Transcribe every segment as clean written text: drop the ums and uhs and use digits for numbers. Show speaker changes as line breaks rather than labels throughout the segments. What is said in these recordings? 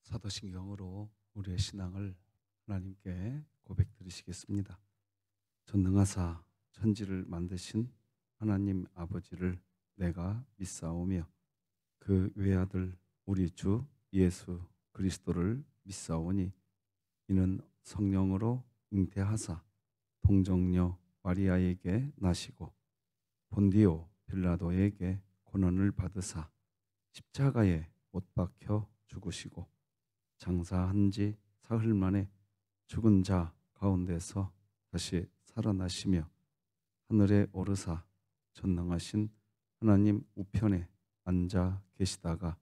사도신경으로 우리의 신앙을 하나님께 고백드리시겠습니다. 전능하사 천지를 만드신 하나님 아버지를 내가 믿사오며 그 외아들 우리 주 예수 그리스도를 믿사오니 이는 성령으로 잉태하사 동정녀 마리아에게 나시고 본디오 빌라도에게 고난을 받으사 십자가에 못 박혀 죽으시고 장사한 지 사흘 만에 죽은 자 가운데서 다시 살아나시며 하늘에 오르사 전능하신 하나님 우편에 앉아 계시다가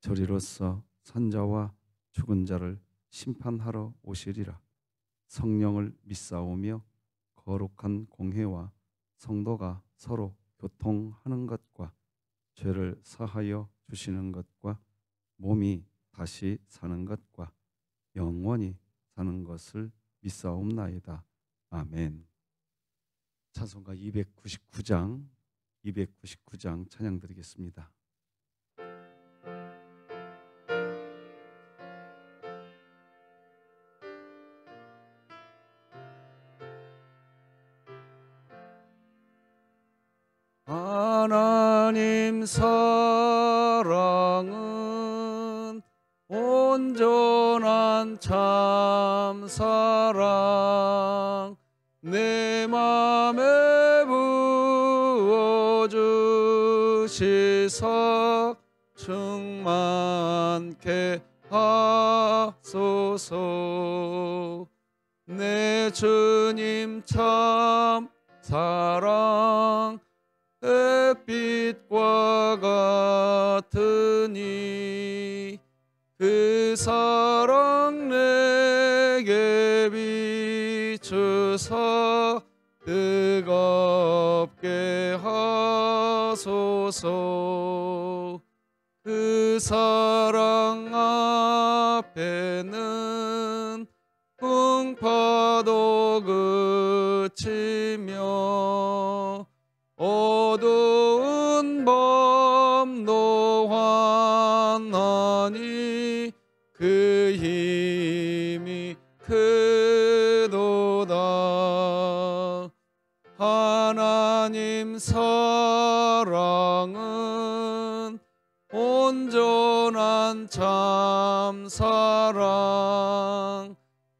저리로서 산자와 죽은 자를 심판하러 오시리라. 성령을 믿사오며 거룩한 공회와 성도가 서로 교통하는 것과 죄를 사하여 주시는 것과 몸이 다시 사는 것과 영원히 사는 것을 믿사옵나이다. 아멘. 찬송가 299장 찬양 드리겠습니다. 하나님 사랑은 온전한 참사랑 내 맘에 부어주시사 충만케 하소서. 내 주님 참 사랑 햇빛과 같으니 그 사랑 내게 비추사 뜨겁게 하소서. 그 사랑 앞에는 풍파도 그치며 어두운 밤도 환하니 그 힘이 크도다. 하나님 사랑은 온전한 참사랑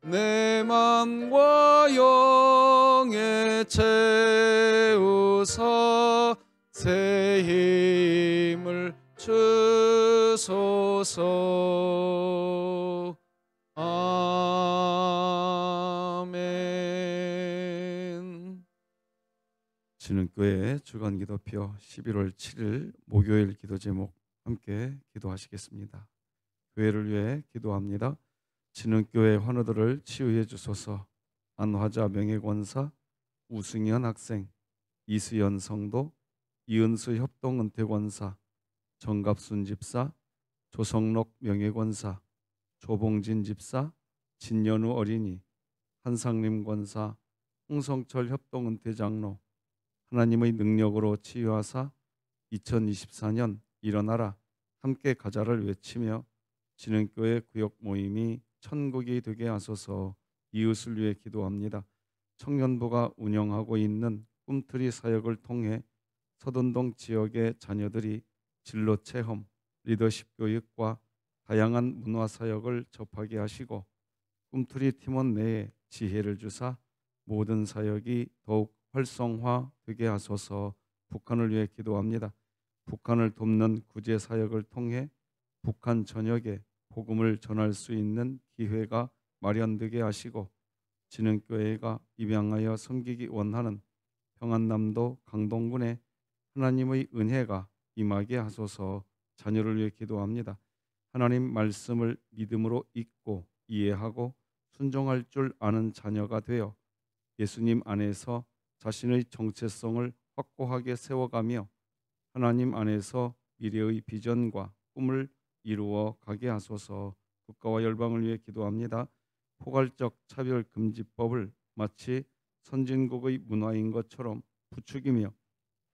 내 맘과 영에 채우사 새 힘을 주소서. 아멘. 진흥교회 주간기도표 11월 7일 목요일 기도 제목 함께 기도하시겠습니다. 교회를 위해 기도합니다. 진흥교회 환우들을 치유해 주소서. 안화자 명예권사, 우승현 학생, 이수연 성도, 이은수 협동은퇴권사, 정갑순 집사, 조성록 명예권사, 조봉진 집사, 진연우 어린이, 한상림 권사, 홍성철 협동은퇴장로, 하나님의 능력으로 치유하사 2024년 일어나라 함께 가자를 외치며 진흥교회 구역 모임이 천국이 되게 하소서. 이웃을 위해 기도합니다. 청년부가 운영하고 있는 꿈틀이 사역을 통해 서든동 지역의 자녀들이 진로 체험, 리더십 교육과 다양한 문화 사역을 접하게 하시고 꿈틀이 팀원 내에 지혜를 주사 모든 사역이 더욱 활성화되게 하소서. 북한을 위해 기도합니다. 북한을 돕는 구제 사역을 통해 북한 전역에 복음을 전할 수 있는 기회가 마련되게 하시고 진흥교회가 입양하여 섬기기 원하는 평안남도 강동군에 하나님의 은혜가 임하게 하소서. 자녀를 위해 기도합니다. 하나님 말씀을 믿음으로 읽고 이해하고 순종할 줄 아는 자녀가 되어 예수님 안에서 자신의 정체성을 확고하게 세워가며 하나님 안에서 미래의 비전과 꿈을 이루어 가게 하소서. 국가와 열방을 위해 기도합니다. 포괄적 차별금지법을 마치 선진국의 문화인 것처럼 부추기며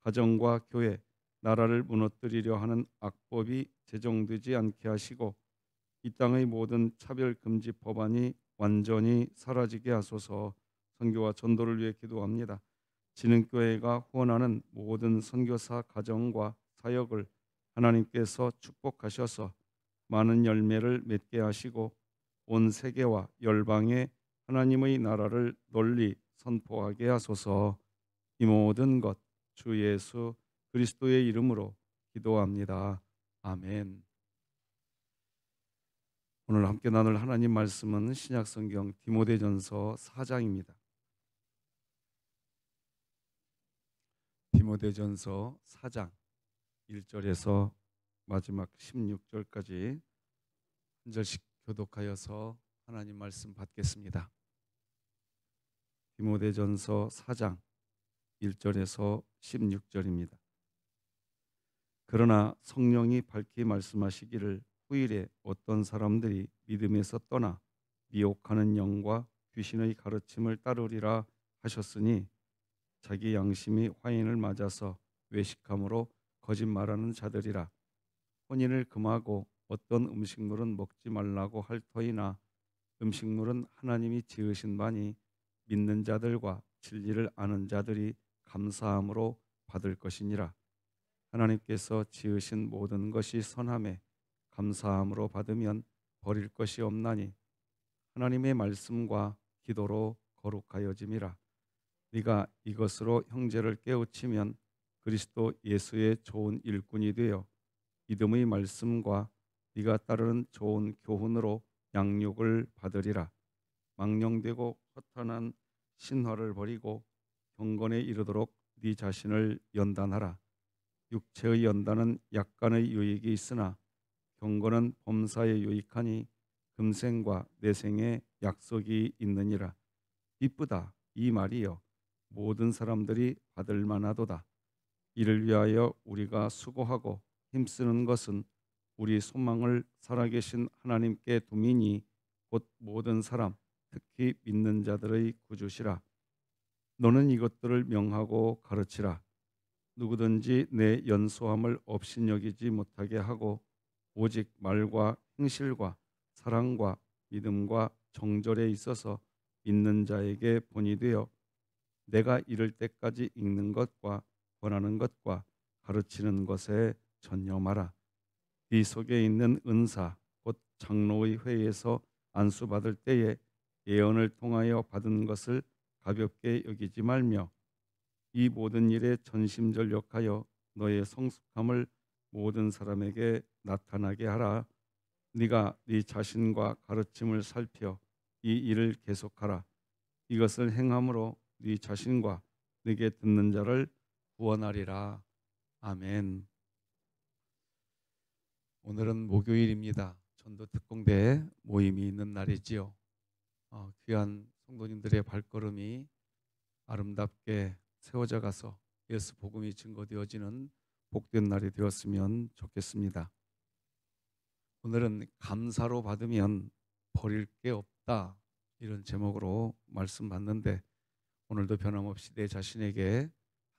가정과 교회, 나라를 무너뜨리려 하는 악법이 제정되지 않게 하시고 이 땅의 모든 차별 금지 법안이 완전히 사라지게 하소서. 선교와 전도를 위해 기도합니다. 진흥교회가 후원하는 모든 선교사 가정과 사역을 하나님께서 축복하셔서 많은 열매를 맺게 하시고 온 세계와 열방에 하나님의 나라를 널리 선포하게 하소서. 이 모든 것 주 예수 그리스도의 이름으로 기도합니다. 아멘. 오늘 함께 나눌 하나님 말씀은 신약성경 디모데전서 4장입니다. 디모데전서 4장 1절에서 마지막 16절까지 한 절씩 교독하여서 하나님 말씀 받겠습니다. 디모데전서 4장 1절에서 16절입니다. 그러나 성령이 밝히 말씀하시기를 후일에 어떤 사람들이 믿음에서 떠나 미혹하는 영과 귀신의 가르침을 따르리라 하셨으니 자기 양심이 화인을 맞아서 외식함으로 거짓말하는 자들이라. 혼인을 금하고 어떤 음식물은 먹지 말라고 할 터이나 음식물은 하나님이 지으신 바니 믿는 자들과 진리를 아는 자들이 감사함으로 받을 것이니라. 하나님께서 지으신 모든 것이 선함에 감사함으로 받으면 버릴 것이 없나니 하나님의 말씀과 기도로 거룩하여짐이라. 네가 이것으로 형제를 깨우치면 그리스도 예수의 좋은 일꾼이 되어 믿음의 말씀과 네가 따르는 좋은 교훈으로 양육을 받으리라. 망령되고 허탄한 신화를 버리고 경건에 이르도록 네 자신을 연단하라. 육체의 연단은 약간의 유익이 있으나 경건은 범사에 유익하니 금생과 내생에 약속이 있느니라. 이쁘다 이 말이여 모든 사람들이 받을 만하도다. 이를 위하여 우리가 수고하고 힘쓰는 것은 우리 소망을 살아계신 하나님께 두미니 곧 모든 사람 특히 믿는 자들의 구주시라. 너는 이것들을 명하고 가르치라. 누구든지 내 연소함을 업신여기지 못하게 하고 오직 말과 행실과 사랑과 믿음과 정절에 있어서 있는 자에게 본이 되어 내가 이를 때까지 읽는 것과 권하는 것과 가르치는 것에 전념하라. 네 속에 있는 은사 곧 장로의 회에서 안수받을 때에 예언을 통하여 받은 것을 가볍게 여기지 말며 이 모든 일에 전심전력하여 너의 성숙함을 모든 사람에게 나타나게 하라. 네가 네 자신과 가르침을 살펴 이 일을 계속하라. 이것을 행함으로 네 자신과 네게 듣는 자를 구원하리라. 아멘. 오늘은 목요일입니다. 전도 특공대 모임이 있는 날이지요. 귀한 성도님들의 발걸음이 아름답게 세워져 가서 예수 복음이 증거되어지는 복된 날이 되었으면 좋겠습니다. 오늘은 감사로 받으면 버릴 게 없다, 이런 제목으로 말씀 받는데 오늘도 변함없이 내 자신에게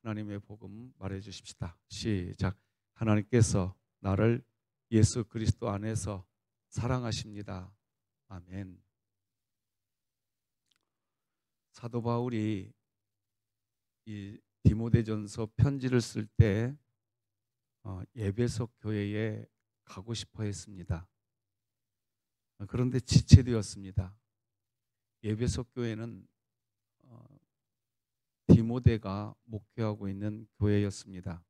하나님의 복음 말해 주십시다. 시작. 하나님께서 나를 예수 그리스도 안에서 사랑하십니다. 아멘. 사도 바울이 이 디모데전서 편지를 쓸 때 에베소 교회에 가고 싶어 했습니다. 그런데 지체되었습니다. 에베소 교회는 디모데가 목회하고 있는 교회였습니다.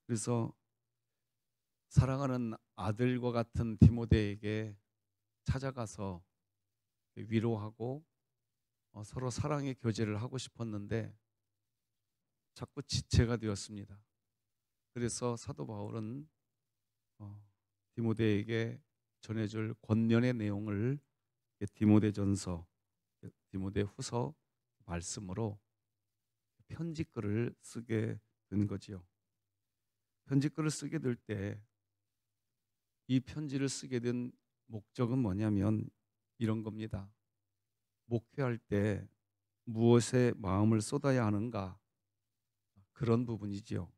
그래서 사랑하는 아들과 같은 디모데에게 찾아가서 위로하고 서로 사랑의 교제를 하고 싶었는데 자꾸 지체가 되었습니다. 그래서 사도 바울은 디모데에게 전해줄 권면의 내용을 디모데전서, 디모데후서 말씀으로 편지글을 쓰게 된 거지요. 편지글을 쓰게 될 때 이 편지를 쓰게 된 목적은 뭐냐면 이런 겁니다. 목회할 때 무엇에 마음을 쏟아야 하는가, 그런 부분이지요.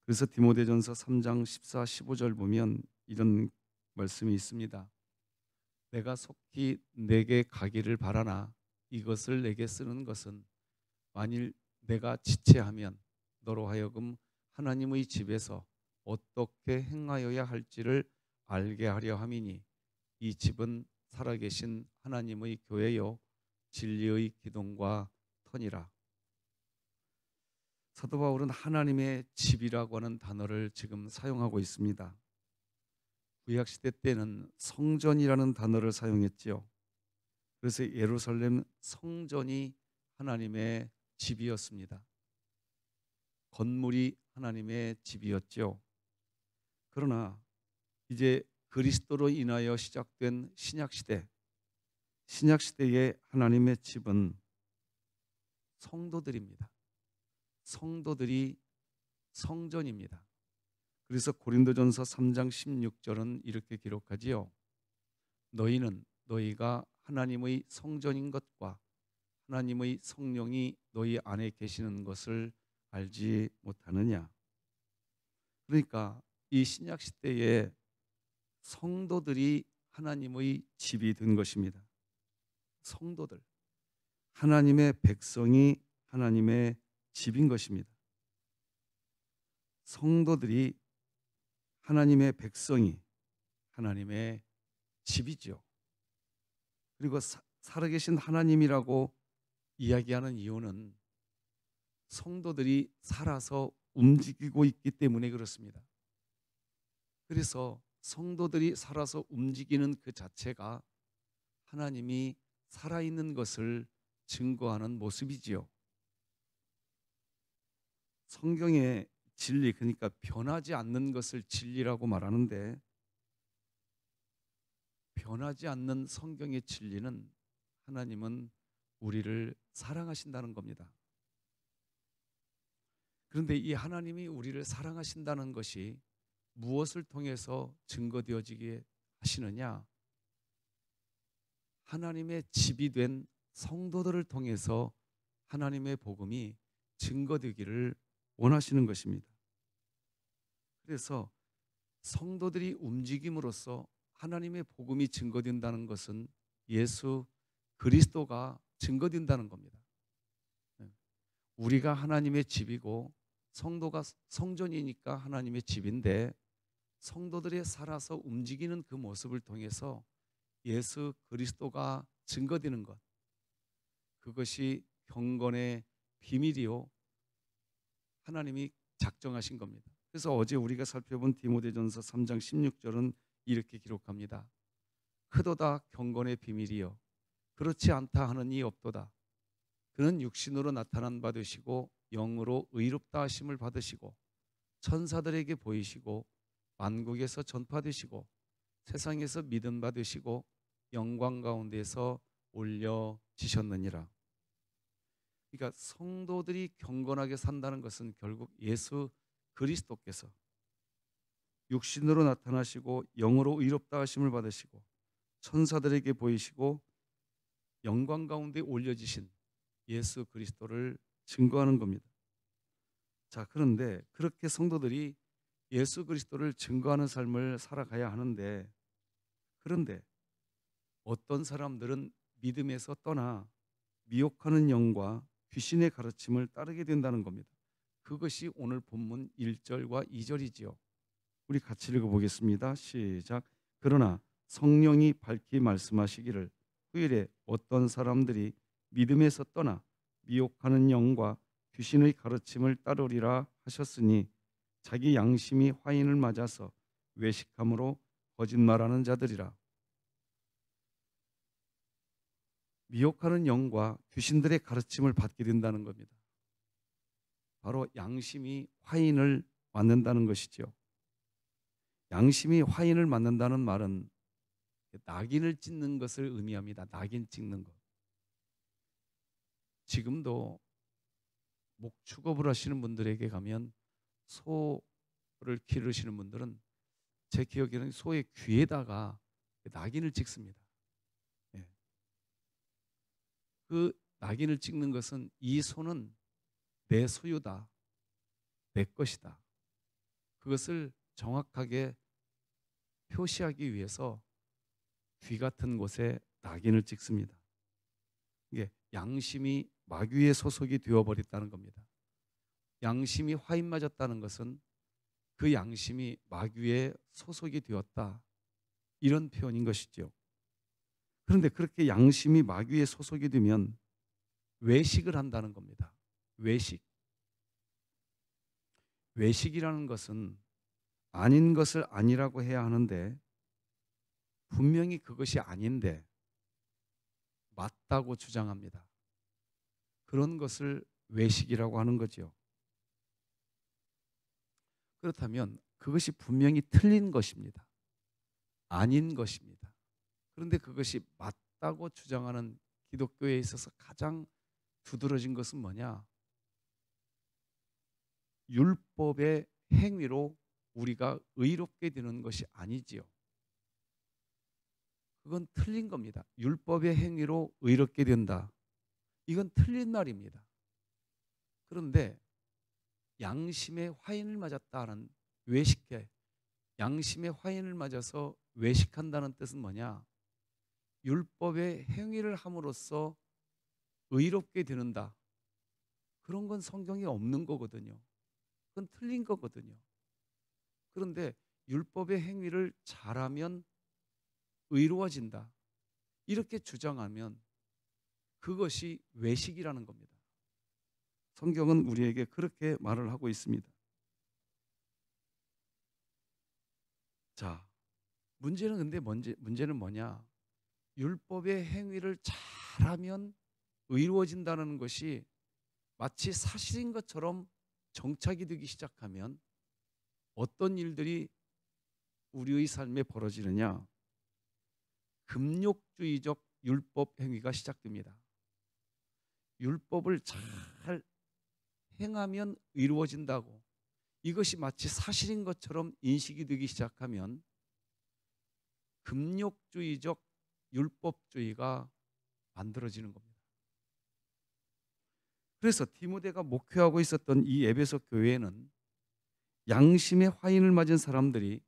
그래서 디모데전서 3장 14, 15절 보면 이런 말씀이 있습니다. 내가 속히 내게 가기를 바라나 이것을 내게 쓰는 것은 만일 내가 지체하면 너로 하여금 하나님의 집에서 어떻게 행하여야 할지를 알게 하려 함이니 이 집은 살아계신 하나님의 교회요 진리의 기둥과 터니라. 사도 바울은 하나님의 집이라고 하는 단어를 지금 사용하고 있습니다. 구약시대 때는 성전이라는 단어를 사용했지요. 그래서 예루살렘 성전이 하나님의 집이었습니다. 건물이 하나님의 집이었죠. 그러나 이제 그리스도로 인하여 시작된 신약시대의 하나님의 집은 성도들입니다. 성도들이 성전입니다. 그래서 고린도전서 3장 16절은 이렇게 기록하지요. 너희는 너희가 하나님의 성전인 것과 하나님의 성령이 너희 안에 계시는 것을 알지 못하느냐. 그러니까 이 신약 시대에 성도들이 하나님의 집이 된 것입니다. 성도들, 하나님의 백성이 하나님의 집인 것입니다. 성도들이 하나님의 백성이 하나님의 집이죠. 그리고 살아계신 하나님이라고 이야기하는 이유는 성도들이 살아서 움직이고 있기 때문에 그렇습니다. 그래서 성도들이 살아서 움직이는 그 자체가 하나님이 살아있는 것을 증거하는 모습이지요. 성경의 진리, 그러니까 변하지 않는 것을 진리라고 말하는데, 변하지 않는 성경의 진리는 하나님은 우리를 사랑하신다는 겁니다. 그런데 이 하나님이 우리를 사랑하신다는 것이 무엇을 통해서 증거되어지게 하시느냐? 하나님의 집이 된 성도들을 통해서 하나님의 복음이 증거되기를 원하시는 것입니다. 그래서 성도들이 움직임으로써 하나님의 복음이 증거된다는 것은 예수 그리스도가 증거된다는 겁니다. 우리가 하나님의 집이고 성도가 성전이니까 하나님의 집인데, 성도들이 살아서 움직이는 그 모습을 통해서 예수 그리스도가 증거되는 것, 그것이 경건의 비밀이요 하나님이 작정하신 겁니다. 그래서 어제 우리가 살펴본 디모데전서 3장 16절은 이렇게 기록합니다. 크도다 경건의 비밀이요 그렇지 않다 하는 이 없도다. 그는 육신으로 나타난 바 되시고 영으로 의롭다 하심을 받으시고 천사들에게 보이시고 만국에서 전파되시고 세상에서 믿음 받으시고 영광 가운데서 올려지셨느니라. 그러니까 성도들이 경건하게 산다는 것은 결국 예수 그리스도께서 육신으로 나타나시고 영으로 의롭다 하심을 받으시고 천사들에게 보이시고 영광 가운데 올려지신 예수 그리스도를 증거하는 겁니다. 자, 그런데 그렇게 성도들이 예수 그리스도를 증거하는 삶을 살아가야 하는데, 그런데 어떤 사람들은 믿음에서 떠나 미혹하는 영과 귀신의 가르침을 따르게 된다는 겁니다. 그것이 오늘 본문 1절과 2절이지요. 우리 같이 읽어보겠습니다. 시작. 그러나 성령이 밝히 말씀하시기를 후일에 어떤 사람들이 믿음에서 떠나 미혹하는 영과 귀신의 가르침을 따르리라 하셨으니 자기 양심이 화인을 맞아서 외식함으로 거짓말하는 자들이라. 미혹하는 영과 귀신들의 가르침을 받게 된다는 겁니다. 바로 양심이 화인을 맞는다는 것이죠. 양심이 화인을 맞는다는 말은 낙인을 찍는 것을 의미합니다. 낙인 찍는 것. 지금도 목축업을 하시는 분들에게 가면 소를 기르시는 분들은 제 기억에는 소의 귀에다가 낙인을 찍습니다. 예. 그 낙인을 찍는 것은 이 소는 내 소유다, 내 것이다. 그것을 정확하게 표시하기 위해서 귀 같은 곳에 낙인을 찍습니다. 이게 양심이 마귀의 소속이 되어버렸다는 겁니다. 양심이 화인 맞았다는 것은 그 양심이 마귀의 소속이 되었다, 이런 표현인 것이죠. 그런데 그렇게 양심이 마귀의 소속이 되면 외식을 한다는 겁니다. 외식이라는 것은 아닌 것을 아니라고 해야 하는데 분명히 그것이 아닌데 맞다고 주장합니다. 그런 것을 외식이라고 하는 거죠. 그렇다면 그것이 분명히 틀린 것입니다. 아닌 것입니다. 그런데 그것이 맞다고 주장하는 기독교에 있어서 가장 두드러진 것은 뭐냐? 율법의 행위로 우리가 의롭게 되는 것이 아니지요. 그건 틀린 겁니다. 율법의 행위로 의롭게 된다, 이건 틀린 말입니다. 그런데 양심의 화인을 맞았다는 외식해, 양심의 화인을 맞아서 외식한다는 뜻은 뭐냐? 율법의 행위를 함으로써 의롭게 되는다, 그런 건 성경에 없는 거거든요. 그건 틀린 거거든요. 그런데 율법의 행위를 잘하면 의로워진다, 이렇게 주장하면 그것이 외식이라는 겁니다. 성경은 우리에게 그렇게 말을 하고 있습니다. 자, 문제는 뭐냐? 율법의 행위를 잘하면 의로워진다는 것이 마치 사실인 것처럼 정착이 되기 시작하면 어떤 일들이 우리의 삶에 벌어지느냐? 금욕주의적 율법 행위가 시작됩니다. 율법을 잘 행하면 의로워진다고, 이것이 마치 사실인 것처럼 인식이 되기 시작하면 금욕주의적 율법주의가 만들어지는 겁니다. 그래서 디모데가 목회하고 있었던 이 에베소 교회에는 양심의 화인을 맞은 사람들이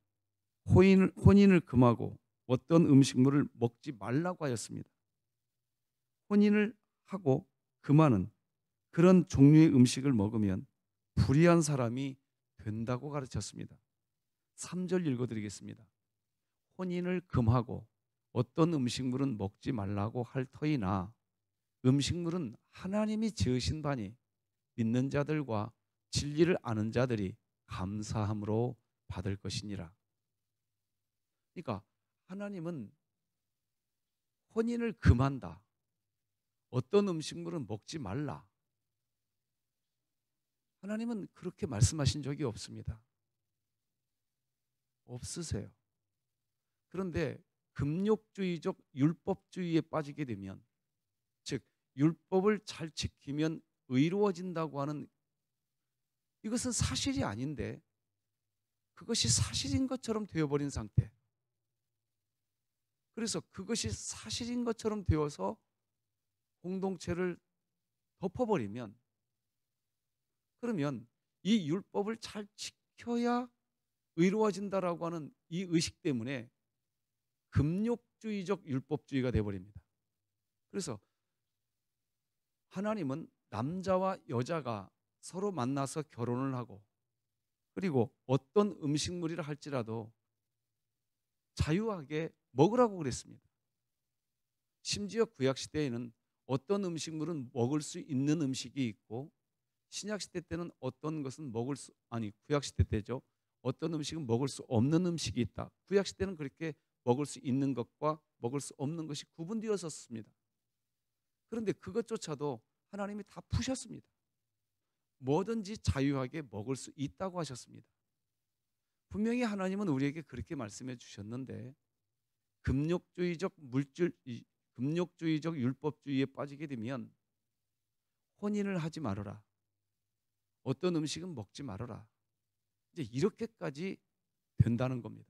혼인을 금하고 어떤 음식물을 먹지 말라고 하였습니다. 혼인을 하고 금하는 그런 종류의 음식을 먹으면 불의한 사람이 된다고 가르쳤습니다. 3절 읽어드리겠습니다. 혼인을 금하고 어떤 음식물은 먹지 말라고 할 터이나 음식물은 하나님이 지으신 바니 믿는 자들과 진리를 아는 자들이 감사함으로 받을 것이니라. 그러니까 하나님은 혼인을 금한다, 어떤 음식물은 먹지 말라, 하나님은 그렇게 말씀하신 적이 없습니다. 없으세요. 그런데 금욕주의적 율법주의에 빠지게 되면, 즉 율법을 잘 지키면 의로워진다고 하는, 이것은 사실이 아닌데 그것이 사실인 것처럼 되어버린 상태. 그래서 그것이 사실인 것처럼 되어서 공동체를 덮어버리면, 그러면 이 율법을 잘 지켜야 의로워진다라고 하는 이 의식 때문에 금욕주의적 율법주의가 되어버립니다. 그래서 하나님은 남자와 여자가 서로 만나서 결혼을 하고, 그리고 어떤 음식물이라 할지라도 자유하게 먹으라고 그랬습니다. 심지어 구약시대에는 어떤 음식물은 먹을 수 있는 음식이 있고, 신약시대 때는 어떤 것은 구약시대 때죠, 어떤 음식은 먹을 수 없는 음식이 있다. 구약시대는 그렇게 먹을 수 있는 것과 먹을 수 없는 것이 구분되었었습니다. 그런데 그것조차도 하나님이 다 푸셨습니다. 뭐든지 자유하게 먹을 수 있다고 하셨습니다. 분명히 하나님은 우리에게 그렇게 말씀해 주셨는데, 금욕주의적 율법주의에 빠지게 되면 혼인을 하지 말아라, 어떤 음식은 먹지 말아라, 이제 이렇게까지 된다는 겁니다.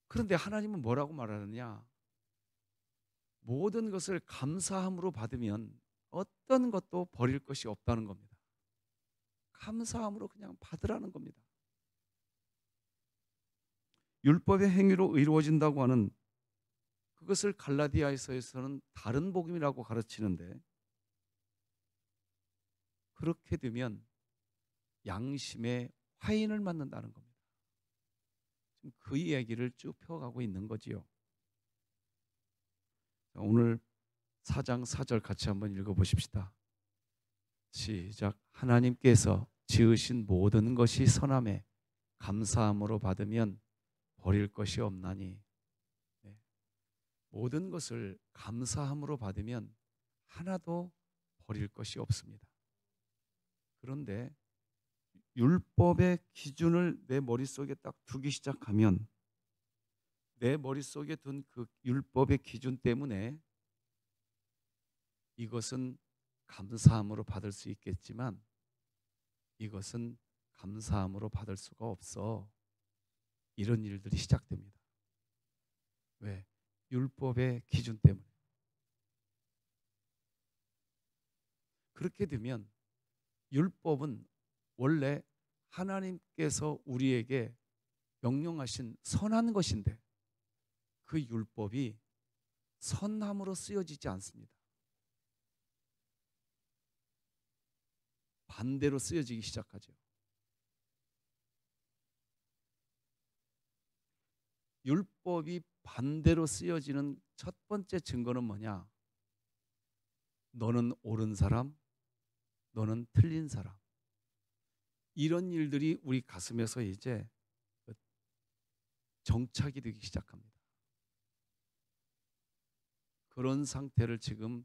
그런데 하나님은 뭐라고 말하느냐? 모든 것을 감사함으로 받으면 어떤 것도 버릴 것이 없다는 겁니다. 감사함으로 그냥 받으라는 겁니다. 율법의 행위로 의로워진다고 하는 그것을 갈라디아에서는 다른 복음이라고 가르치는데, 그렇게 되면 양심의 화인을 맞는다는 겁니다. 지금 그 이야기를 쭉 펴가고 있는 거지요. 오늘 4장 4절 같이 한번 읽어보십시다. 시작. 하나님께서 지으신 모든 것이 선함에 감사함으로 받으면 버릴 것이 없나니. 네. 모든 것을 감사함으로 받으면 하나도 버릴 것이 없습니다. 그런데 율법의 기준을 내 머릿속에 딱 두기 시작하면 내 머릿속에 둔 그 율법의 기준 때문에 이것은 감사함으로 받을 수 있겠지만 이것은 감사함으로 받을 수가 없어. 이런 일들이 시작됩니다. 왜? 율법의 기준 때문에. 그렇게 되면 율법은 원래 하나님께서 우리에게 명령하신 선한 것인데 그 율법이 선함으로 쓰여지지 않습니다. 반대로 쓰여지기 시작하죠. 율법이 반대로 쓰여지는 첫 번째 증거는 뭐냐? 너는 옳은 사람, 너는 틀린 사람. 이런 일들이 우리 가슴에서 이제 정착이 되기 시작합니다. 그런 상태를 지금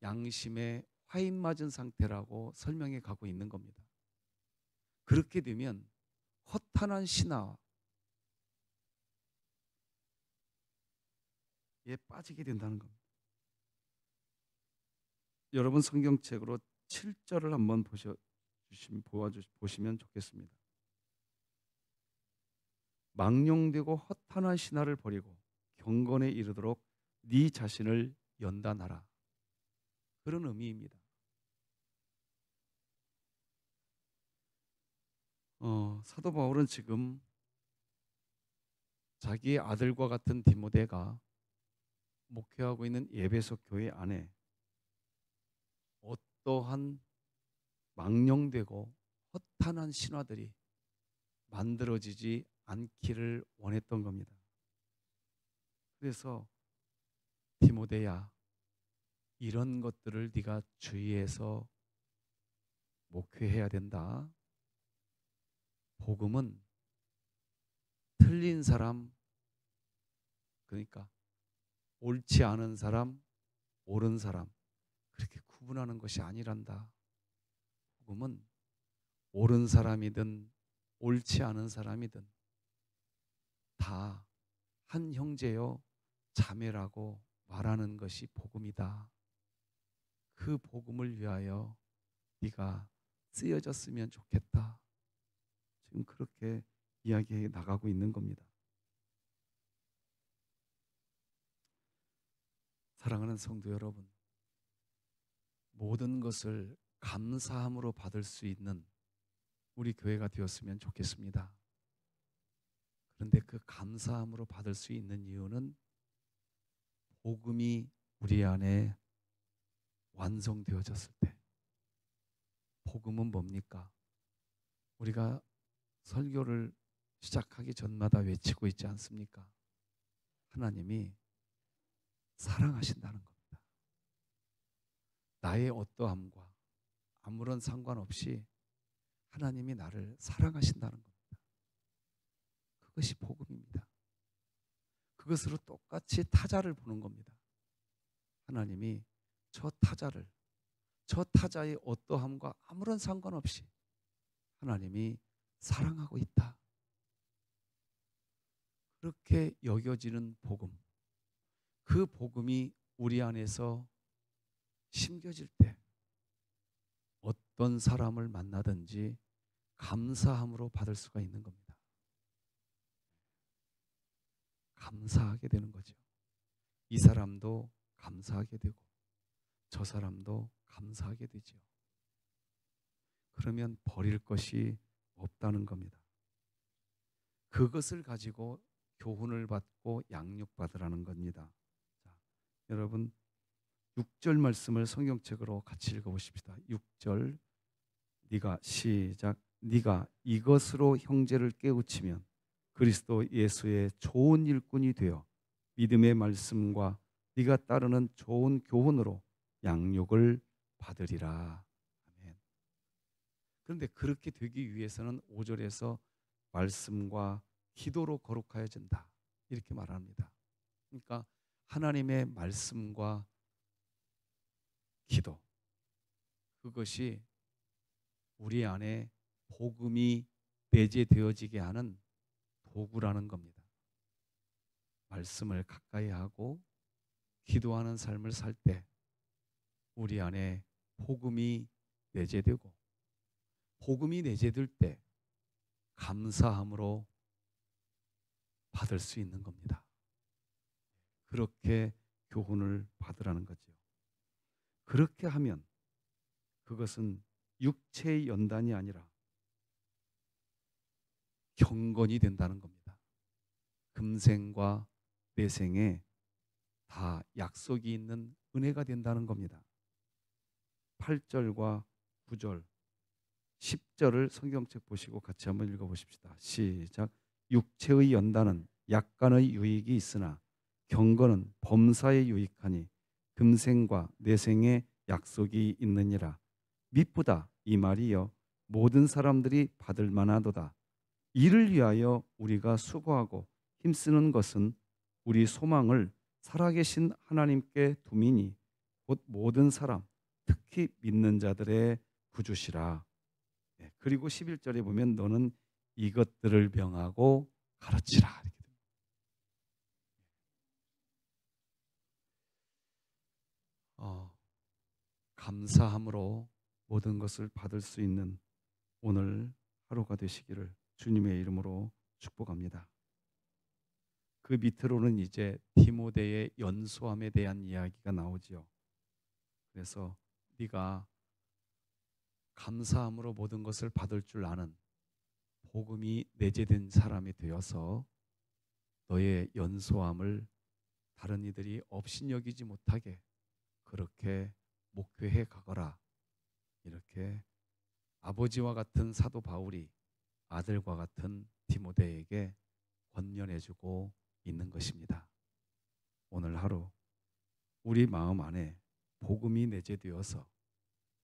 양심의 화인 맞은 상태라고 설명해 가고 있는 겁니다. 그렇게 되면 허탄한 신화에 빠지게 된다는 겁니다. 여러분 성경책으로 7절을 한번 보시면 좋겠습니다. 망령되고 허탄한 신화를 버리고 경건에 이르도록 네 자신을 연단하라. 그런 의미입니다. 사도 바울은 지금 자기의 아들과 같은 디모데가 목회하고 있는 에베소 교회 안에 어떠한 망령되고 허탄한 신화들이 만들어지지 않기를 원했던 겁니다. 그래서 디모데야, 이런 것들을 네가 주의해서 목회해야 된다. 복음은 틀린 사람, 그러니까 옳지 않은 사람, 옳은 사람 그렇게 구분하는 것이 아니란다. 복음은 옳은 사람이든 옳지 않은 사람이든 다 한 형제요 자매라고 말하는 것이 복음이다. 그 복음을 위하여 네가 쓰여졌으면 좋겠다. 지금 그렇게 이야기해 나가고 있는 겁니다. 사랑하는 성도 여러분, 모든 것을 감사함으로 받을 수 있는 우리 교회가 되었으면 좋겠습니다. 그런데 그 감사함으로 받을 수 있는 이유는 복음이 우리 안에 완성되어졌을 때. 복음은 뭡니까? 우리가 설교를 시작하기 전마다 외치고 있지 않습니까? 하나님이 사랑하신다는 겁니다. 나의 어떠함과 아무런 상관없이 하나님이 나를 사랑하신다는 겁니다. 그것이 복음입니다. 그것으로 똑같이 타자를 보는 겁니다. 하나님이 저 타자의 어떠함과 아무런 상관없이 하나님이 사랑하고 있다. 그렇게 여겨지는 복음, 그 복음이 우리 안에서 심겨질 때 어떤 사람을 만나든지 감사함으로 받을 수가 있는 겁니다. 감사하게 되는 거죠. 이 사람도 감사하게 되고 저 사람도 감사하게 되죠. 그러면 버릴 것이 없다는 겁니다. 그 그것을 가지고 교훈을 받고 양육받으라는 겁니다. 자, 여러분 6절 말씀을 성경책으로 같이 읽어보십시다. 6절 네가 시작 네가 이것으로 형제를 깨우치면 그리스도 예수의 좋은 일꾼이 되어 믿음의 말씀과 네가 따르는 좋은 교훈으로 양육을 받으리라. 아멘. 그런데 그렇게 되기 위해서는 5절에서 말씀과 기도로 거룩하여진다 이렇게 말합니다. 그러니까 하나님의 말씀과 기도, 그것이 우리 안에 복음이 내재되어지게 하는 도구라는 겁니다. 말씀을 가까이 하고 기도하는 삶을 살 때 우리 안에 복음이 내재되고, 복음이 내재될 때 감사함으로 받을 수 있는 겁니다. 그렇게 교훈을 받으라는 거죠. 그렇게 하면 그것은 육체의 연단이 아니라 경건이 된다는 겁니다. 금생과 내생에 다 약속이 있는 은혜가 된다는 겁니다. 8절과 9절, 10절을 성경책 보시고 같이 한번 읽어보십시다. 시작. 육체의 연단은 약간의 유익이 있으나 경건은 범사에 유익하니 금생과 내생에 약속이 있느니라. 미쁘다 이 말이여 모든 사람들이 받을 만하도다. 이를 위하여 우리가 수고하고 힘쓰는 것은 우리 소망을 살아계신 하나님께 두미니 곧 모든 사람 특히 믿는 자들의 구주시라. 그리고 11절에 보면 너는 이것들을 명하고 가르치라 이렇게 됩니다. 감사함으로 모든 것을 받을 수 있는 오늘 하루가 되시기를 주님의 이름으로 축복합니다. 그 밑으로는 이제 디모데의 연소함에 대한 이야기가 나오지요. 그래서 네가 감사함으로 모든 것을 받을 줄 아는 복음이 내재된 사람이 되어서 너의 연소함을 다른 이들이 업신여기지 못하게 그렇게 목회해 가거라. 이렇게 아버지와 같은 사도 바울이 아들과 같은 디모데에게 권면해주고 있는 것입니다. 오늘 하루 우리 마음 안에 복음이 내재되어서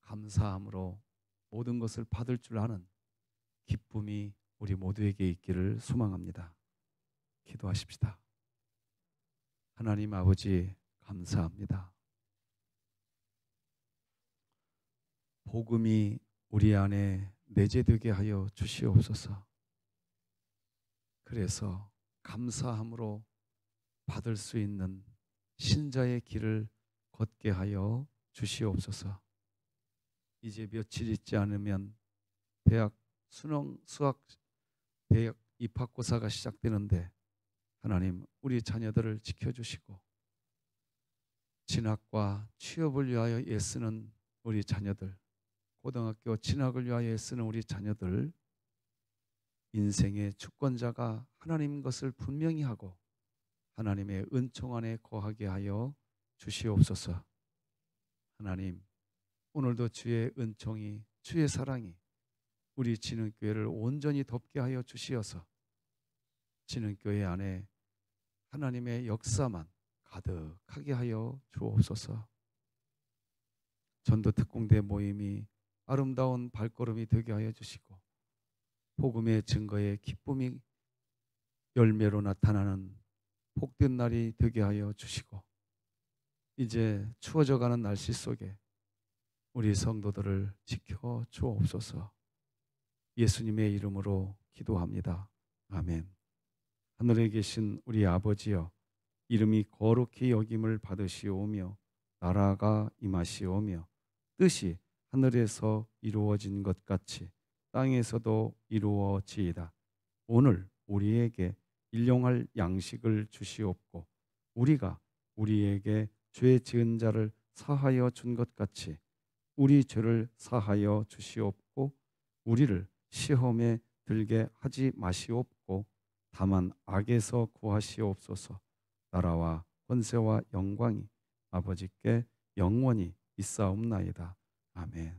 감사함으로 모든 것을 받을 줄 아는 기쁨이 우리 모두에게 있기를 소망합니다. 기도하십시다. 하나님 아버지 감사합니다. 복음이 우리 안에 내재되게 하여 주시옵소서. 그래서 감사함으로 받을 수 있는 신자의 길을 걷게 하여 주시옵소서. 이제 며칠 있지 않으면 대학 수학 대학 입학고사가 시작되는데 하나님 우리 자녀들을 지켜주시고 진학과 취업을 위하여 애쓰는 우리 자녀들, 고등학교 진학을 위하여 애쓰는 우리 자녀들, 인생의 주권자가 하나님 것을 분명히 하고 하나님의 은총 안에 거하게 하여 주시옵소서. 하나님 오늘도 주의 은총이 주의 사랑이 우리 진흥교회를 온전히 덮게 하여 주시어서 진흥교회 안에 하나님의 역사만 가득하게 하여 주옵소서. 전도특공대 모임이 아름다운 발걸음이 되게 하여 주시고 복음의 증거에 기쁨이 열매로 나타나는 복된 날이 되게 하여 주시고 이제 추워져가는 날씨 속에 우리 성도들을 지켜 주옵소서. 예수님의 이름으로 기도합니다. 아멘. 하늘에 계신 우리 아버지여, 이름이 거룩히 여김을 받으시오며 나라가 임하시오며 뜻이 하늘에서 이루어진 것 같이 땅에서도 이루어지이다. 오늘 우리에게 일용할 양식을 주시옵고 우리가 우리에게 죄 지은 자를 사하여 준 것 같이 우리 죄를 사하여 주시옵고 우리를 시험에 들게 하지 마시옵고 다만 악에서 구하시옵소서. 나라와 권세와 영광이 아버지께 영원히 있사옵나이다. 아멘.